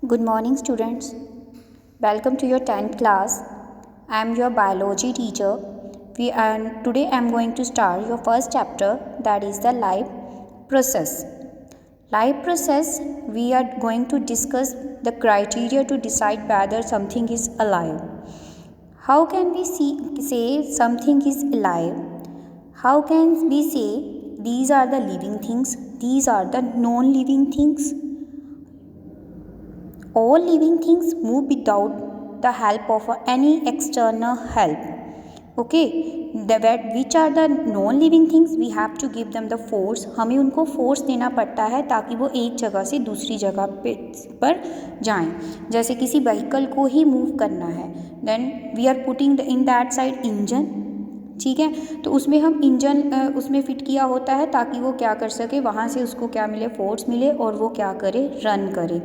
Good morning, students. Welcome to your 10th class. I am your biology teacher. Today I am going to start your first chapter, that is the life process. Life process, we are going to discuss the criteria to decide whether something is alive. How can we say something is alive? How can we say these are the living things, these are the non-living things? All living things move without the help of any external help. Okay, which are the non-living things? We have to give them the force. हमें उनको force देना पड़ता है ताकि वो एक जगह से दूसरी जगह पर जाएं. जैसे किसी व्हीकल को ही मूव करना है, then we are putting in that side engine. ठीक है, तो उसमें हम इंजन उसमें फिट किया होता है ताकि वो क्या कर सके, वहाँ से उसको क्या मिले, फोर्स मिले और वो क्या करे, रन करे.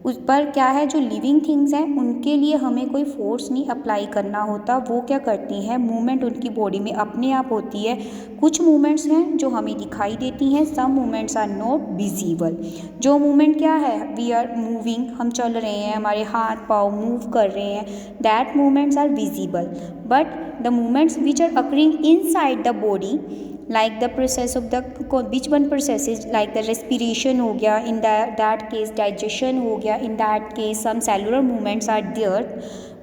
उस पर क्या है, जो लिविंग थिंग्स हैं उनके लिए हमें कोई फोर्स नहीं अप्लाई करना होता. वो क्या करती हैं, मूवमेंट उनकी बॉडी में अपने आप होती है. कुछ मूवमेंट्स हैं जो हमें दिखाई देती हैं, सम मूवमेंट्स आर नॉट विजिबल. जो मूवमेंट क्या है, वी आर मूविंग, हम चल रहे हैं, हमारे हाथ पाँव मूव कर रहे हैं, that movements are visible. But the movements which are occurring inside the body, like the process of the which one process is like the respiration हो गया, in that case digestion हो गया, in that case some cellular movements are there.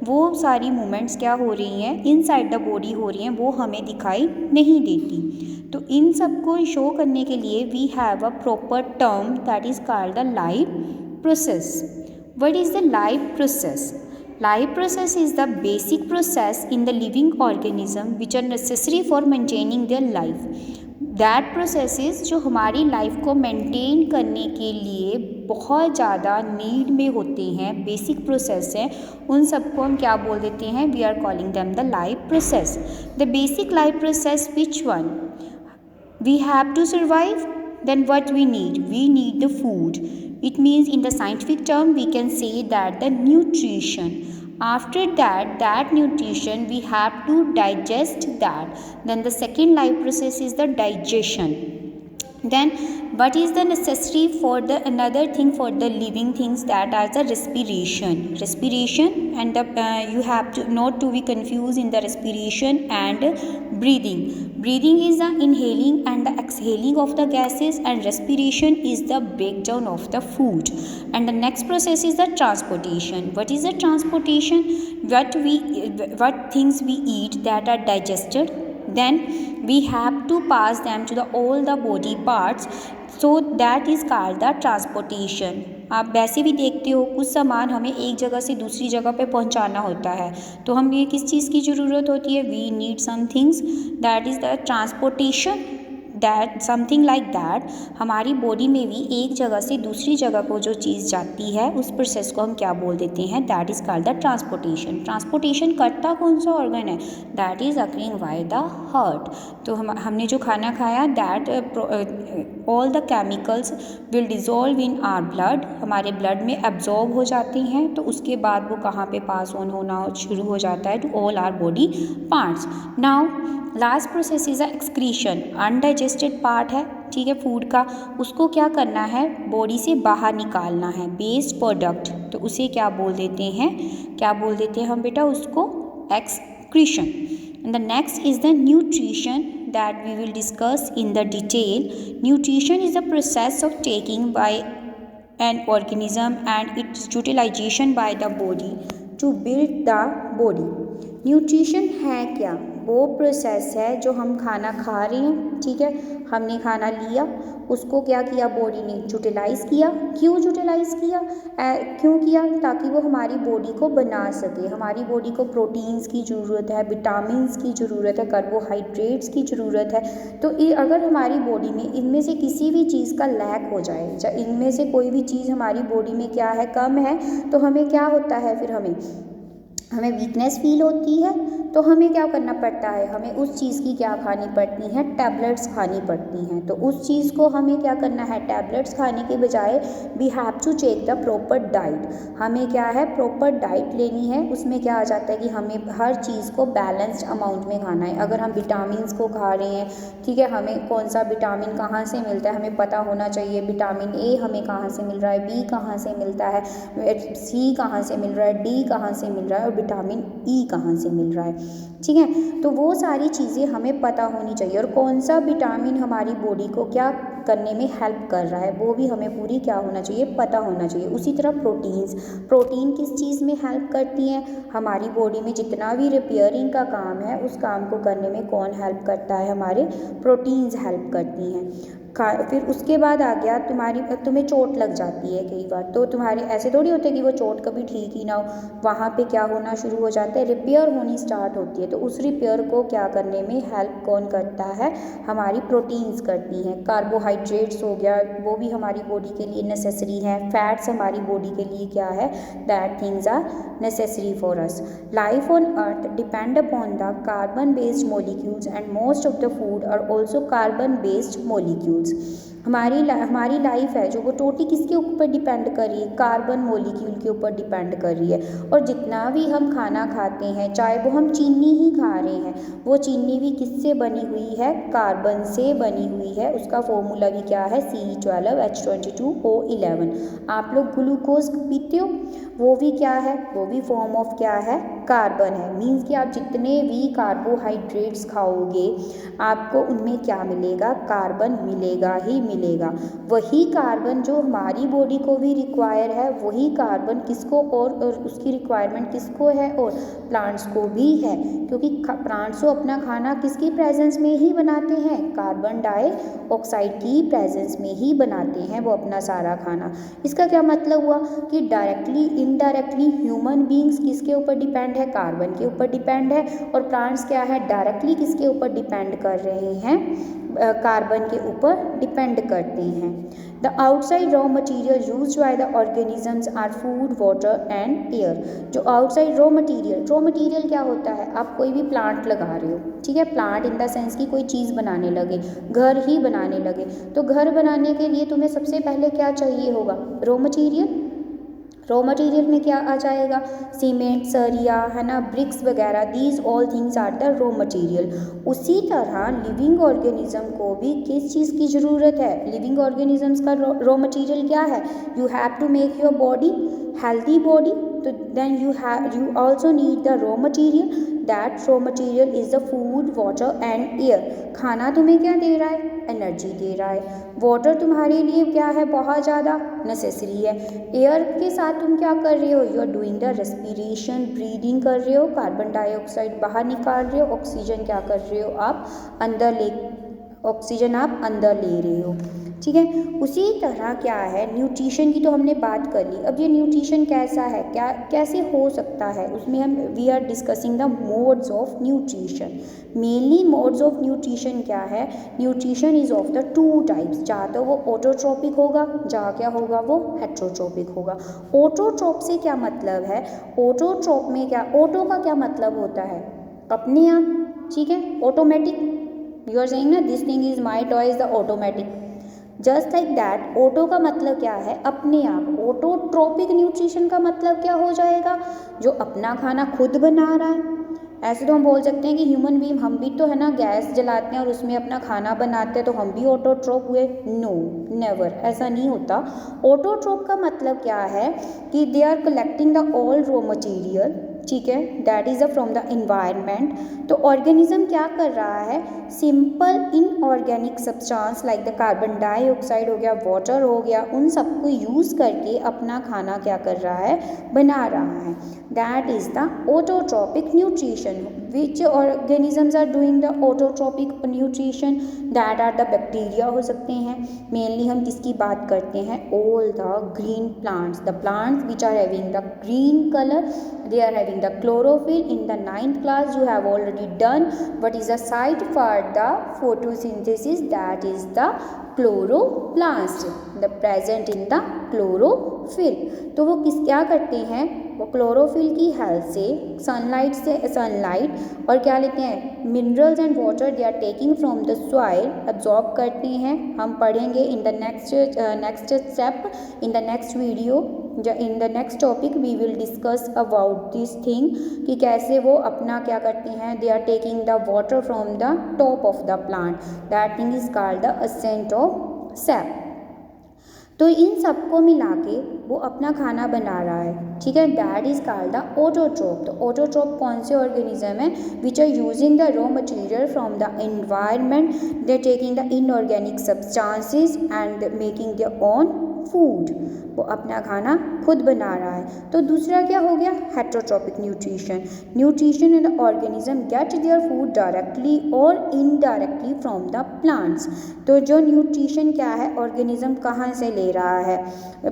वो सारी movements क्या हो रही हैं, inside the body हो रही हैं, वो हमें दिखाई नहीं देती. तो इन सबको शो करने के लिए we have a proper term that is called the life process. What is the life process? Life process is the basic process in the living organism which are necessary for maintaining their life. That process is जो हमारी life को maintain करने के लिए बहुत ज़्यादा need में होते हैं, बेसिक प्रोसेस हैं, उन सबको हम क्या बोल देते हैं, we are calling them the life process. The basic life process which one? We have to survive, then what we need the food. It means in the scientific term we can say that the nutrition. After that nutrition we have to digest that. Then the second life process is the digestion. Then what is the necessary for the another thing for the living things, that are the respiration and the you have to not to be confused in the respiration and breathing. Breathing is the inhaling and the exhaling of the gases, and respiration is the breakdown of the food. And the next process is the transportation. What is the transportation? What things we eat that are digested, then we have to pass them to all the body parts, so that is called the transportation. आप वैसे भी देखते हो कुछ सामान हमें एक जगह से दूसरी जगह पे पहुंचाना होता है, तो हमें किस चीज़ की ज़रूरत होती है, we need some things, that is the transportation. That something like that हमारी बॉडी में भी एक जगह से दूसरी जगह को जो चीज़ जाती है उस प्रोसेस को हम क्या बोल देते हैं, that is called the transportation. Transportation करता कौन सा ऑर्गन है, that is occurring by the heart. तो हमने जो खाना खाया, that all the chemicals will dissolve in our blood, हमारे ब्लड में एब्जॉर्ब हो जाती हैं, तो उसके बाद वो कहाँ पे पास ऑन होना शुरू हो जाता है, to all our body parts. Now last process is a excretion. Undigested part है, ठीक है, फूड का, उसको क्या करना है, बॉडी से बाहर निकालना है, वेस्ट प्रोडक्ट, तो उसे क्या बोल देते हैं हम बेटा, उसको excretion. And the next is the nutrition that we will discuss in the detail. Nutrition is the process of taking by an organism and its utilization by the body to build the body. Nutrition है क्या, वो process है जो हम खाना खा रहे हैं, ठीक है, हमने खाना लिया, उसको क्या किया, बॉडी ने यूटिलाइज़ किया. क्यों यूटिलाइज़ किया, क्यों किया, ताकि वो हमारी बॉडी को बना सके. हमारी बॉडी को प्रोटीन्स की ज़रूरत है, विटामिन्स की ज़रूरत है, कार्बोहाइड्रेट्स की ज़रूरत है. तो अगर हमारी बॉडी में इनमें से किसी भी चीज़ का लैक हो जाए, या इनमें से कोई भी चीज़ हमारी बॉडी में क्या है, कम है, तो हमें क्या होता है, फिर हमें हमें वीकनेस फील होती है तो हमें क्या करना पड़ता है, हमें उस चीज़ की क्या खानी पड़ती हैं, टैबलेट्स खानी पड़ती हैं। तो उस चीज़ को हमें क्या करना है, टैबलेट्स खाने के बजाय we have to check the proper diet. हमें क्या है, प्रॉपर डाइट लेनी है। उसमें क्या आ जाता है कि हमें हर चीज़ को बैलेंस्ड अमाउंट में खाना है। अगर हम विटामिन को खा रहे हैं, ठीक है, हमें कौन सा विटामिन कहाँ से मिलता है हमें पता होना चाहिए। विटामिन ए हमें कहाँ से मिल रहा है, बी कहाँ से मिलता है, सी कहाँ से मिल रहा है, डी कहाँ से मिल रहा है और विटामिन ई कहाँ से मिल रहा है। ठीक है, तो वो सारी चीज़ें हमें पता होनी चाहिए। और कौन सा विटामिन हमारी बॉडी को क्या करने में हेल्प कर रहा है वो भी हमें पूरी क्या होना चाहिए, पता होना चाहिए। उसी तरह प्रोटीन किस चीज़ में हेल्प करती हैं, हमारी बॉडी में जितना भी रिपेयरिंग का काम है उस काम को करने में कौन हेल्प करता है, हमारे प्रोटीन्स हेल्प करती हैं। फिर उसके बाद आ गया तुम्हें चोट लग जाती है कई बार, तो तुम्हारे ऐसे थोड़ी होते कि वो चोट कभी ठीक ही ना हो, वहाँ पे क्या होना शुरू हो जाता है, रिपेयर होनी स्टार्ट होती है। तो उस रिपेयर को क्या करने में हेल्प कौन करता है, हमारी प्रोटीन्स करती हैं। कार्बोहाइड्रेट्स हो गया, वो भी हमारी बॉडी के लिए नेसेसरी हैं। फैट्स हमारी बॉडी के लिए क्या है, that things are necessary for us. Life on earth depend upon the carbon based molecules and most of the food are also carbon based molecules. हमारी लाइफ है जो वो टोटली किसके ऊपर डिपेंड कर रही है, कार्बन मोलिक्यूल के ऊपर डिपेंड कर रही है। और जितना भी हम खाना खाते हैं, चाहे वो हम चीनी ही खा रहे हैं, वो चीनी भी किससे बनी हुई है, कार्बन से बनी हुई है। उसका फॉर्मूला भी क्या है, C12H22O11। आप लोग ग्लूकोज पीते हो, वो भी क्या है, वो भी फॉर्म ऑफ क्या है, कार्बन है। मीन्स कि आप जितने भी कार्बोहाइड्रेट्स खाओगे आपको उनमें क्या मिलेगा, कार्बन मिलेगा ही मिलेगा। वही कार्बन जो हमारी बॉडी को भी रिक्वायर है, वही कार्बन किसको और उसकी रिक्वायरमेंट किसको है, और प्लांट्स को भी है। क्योंकि प्लांट्स तो अपना खाना किसकी प्रेजेंस में ही बनाते हैं, कार्बन डाइऑक्साइड की प्रेजेंस में ही बनाते हैं वो अपना सारा खाना। इसका क्या मतलब हुआ कि डायरेक्टली इनडायरेक्टली ह्यूमन बींग्स किसके ऊपर डिपेंड है, कार्बन के ऊपर डिपेंड है। और प्लांट्स क्या है, डायरेक्टली किसके ऊपर डिपेंड कर रहे हैं, कार्बन के ऊपर डिपेंड करते हैं। The outside raw material use by the organisms are food, water and air. जो आउटसाइड रॉ मटीरियल क्या होता है, आप कोई भी प्लांट लगा रहे हो, ठीक है, प्लांट इन द सेंस की कोई चीज़ बनाने लगे, घर ही बनाने लगे, तो घर बनाने के लिए तुम्हें सबसे पहले क्या चाहिए होगा, रॉ मटीरियल में क्या आ जाएगा, सीमेंट, सरिया, है ना, ब्रिक्स वगैरह, these all things are the raw material. उसी तरह लिविंग ऑर्गेनिज्म को भी किस चीज़ की ज़रूरत है, लिविंग ऑर्गेनिजम्स का रॉ मटीरियल क्या है, you have to make your body healthy body, तो then you also need the raw material. That raw material is the food, water and air. खाना तुम्हें क्या दे रहा है, एनर्जी दे रहा है। वाटर तुम्हारे लिए क्या है, बहुत ज़्यादा नेसेसरी है। एयर के साथ तुम क्या कर रहे हो, you are doing the respiration, breathing कर रहे हो, कार्बन डाइऑक्साइड बाहर निकाल रहे हो, ऑक्सीजन क्या कर रहे हो, आप अंदर ले रहे हो, ठीक है। उसी तरह क्या है, न्यूट्रिशन की तो हमने बात कर ली। अब ये न्यूट्रिशन कैसा है, क्या कैसे हो सकता है, उसमें we are discussing the modes of nutrition. Mainly modes of nutrition क्या है, nutrition is of the two types, चाहे तो वो ऑटोट्रोपिक होगा, जहाँ क्या होगा वो हेट्रोट्रोपिक होगा। ऑटोट्रोप से क्या मतलब है, ऑटोट्रोप में क्या, ऑटो का क्या मतलब होता है, अपने आप, ठीक है, ऑटोमेटिक। यू आर सेइंग ना, this thing is my toy is the automatic, just like that. Auto का मतलब क्या है, अपने आप। ऑटोट्रोपिक न्यूट्रिशन का मतलब क्या हो जाएगा, जो अपना खाना खुद बना रहा है। ऐसे तो हम बोल सकते हैं कि ह्यूमन बीइंग, हम भी तो है ना गैस जलाते हैं और उसमें अपना खाना बनाते हैं, तो हम भी ऑटोट्रोप हुए, नो नेवर, ऐसा नहीं होता। ऑटोट्रोप का मतलब क्या है कि they are collecting the all raw material, ठीक है, that is from the environment. तो ऑर्गेनिज्म क्या कर रहा है, simple inorganic substance like the carbon dioxide हो गया, वाटर हो गया, उन सबको यूज़ करके अपना खाना क्या कर रहा है, बना रहा है। That is the autotrophic nutrition. Which organisms are doing the autotrophic nutrition, that are the bacteria हो सकते हैं। मेनली हम किसकी बात करते हैं, all the green plants, the plants which are having the green colour, they are having the chlorophyll. In the 9th class you have already done what is the site for the photosynthesis, that is the chloroplast. The present in the chlorophyll. तो वो क्या करते हैं, वो chlorophyll की help से sunlight और क्या लेते हैं, minerals and water they are taking from the soil, absorb करते हैं। हम पढ़ेंगे in the next step, in the next video, in the next topic we will discuss about this thing कि कैसे वो अपना क्या करते हैं, they are taking the water from the top of the plant, that thing is called the ascent of sap. तो इन सबको मिला के वो अपना खाना बना रहा है, ठीक है, that is called the autotroph. तो ऑटोट्रोप कौन से ऑर्गेनिज्म है, which are using the raw material from the environment, they are taking the inorganic substances and making their own food, वो अपना खाना खुद बना रहा है। तो दूसरा क्या हो गया, heterotrophic nutrition. Nutrition in the organism gate their food directly और इनडायरेक्टली फ्रॉम द प्लांट्स। तो जो न्यूट्रिशन क्या है, ऑर्गेनिज्म कहाँ से ले रहा है,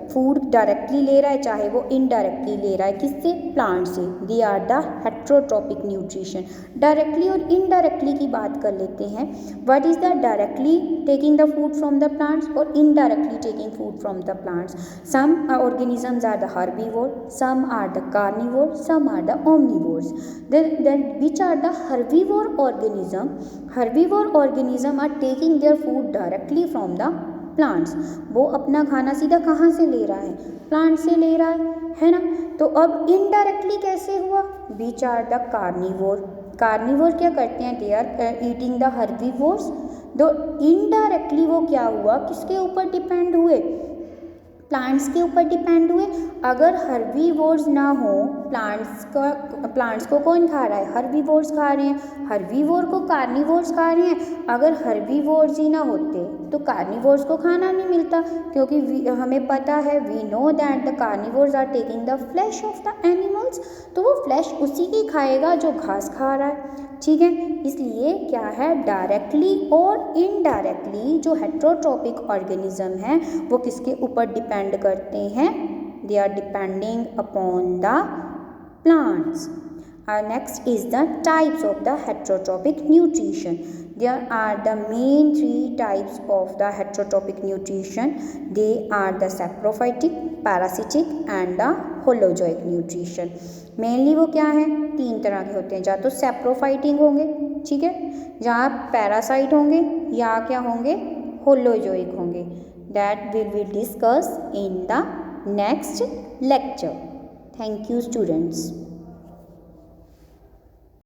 फूड डायरेक्टली ले रहा है, चाहे वो इनडायरेक्टली ले रहा है, किससे, प्लांट से। They are the heterotrophic nutrition. Directly और इनडायरेक्टली की बात कर लेते हैं। What is the directly taking the food from the plants और indirectly taking food from the plants. Some organisms are the herbivore, some are the carnivore, some are the omnivores. Then which are the herbivore organism? Herbivore organism are taking their food directly from the plants. वो अपना खाना सीधा कहाँ से ले रहा है, plant से ले रहा है ना। तो अब इनडायरेक्टली कैसे हुआ, which are the carnivore. Carnivore क्या करते हैं, they are eating the herbivores. तो इनडायरेक्टली वो क्या हुआ, किसके ऊपर डिपेंड हुए, प्लांट्स के ऊपर डिपेंड हुए। अगर हर्बीवोर्स ना हो, प्लांट्स को कौन खा रहा है, हर्बीवोर्स खा रहे हैं, हर्बीवोर को कार्निवोर्स खा रहे हैं। अगर हर्बीवोर्स ही ना होते तो कार्निवोर्स को खाना नहीं मिलता, क्योंकि हमें पता है, we know that the carnivores are taking the flesh of the animals. तो वो फ्लैश उसी की खाएगा जो घास खा रहा है, ठीक है। इसलिए क्या है, डायरेक्टली और इनडायरेक्टली जो हेटेरोट्रॉपिक ऑर्गेनिज्म है वो किसके ऊपर डिपेंड करते हैं, they are depending upon the plants. Next is the types of the heterotrophic nutrition. There are the main three types of the heterotrophic nutrition. They are the saprophytic, parasitic and the holozoic nutrition. Mainly वो क्या है, तीन तरह के होते हैं, या तो सैप्रोफाइटिक होंगे, ठीक है, या पैरासाइट होंगे, या क्या होंगे, होलोजोइक होंगे। That will be discuss in the next lecture. Thank you students.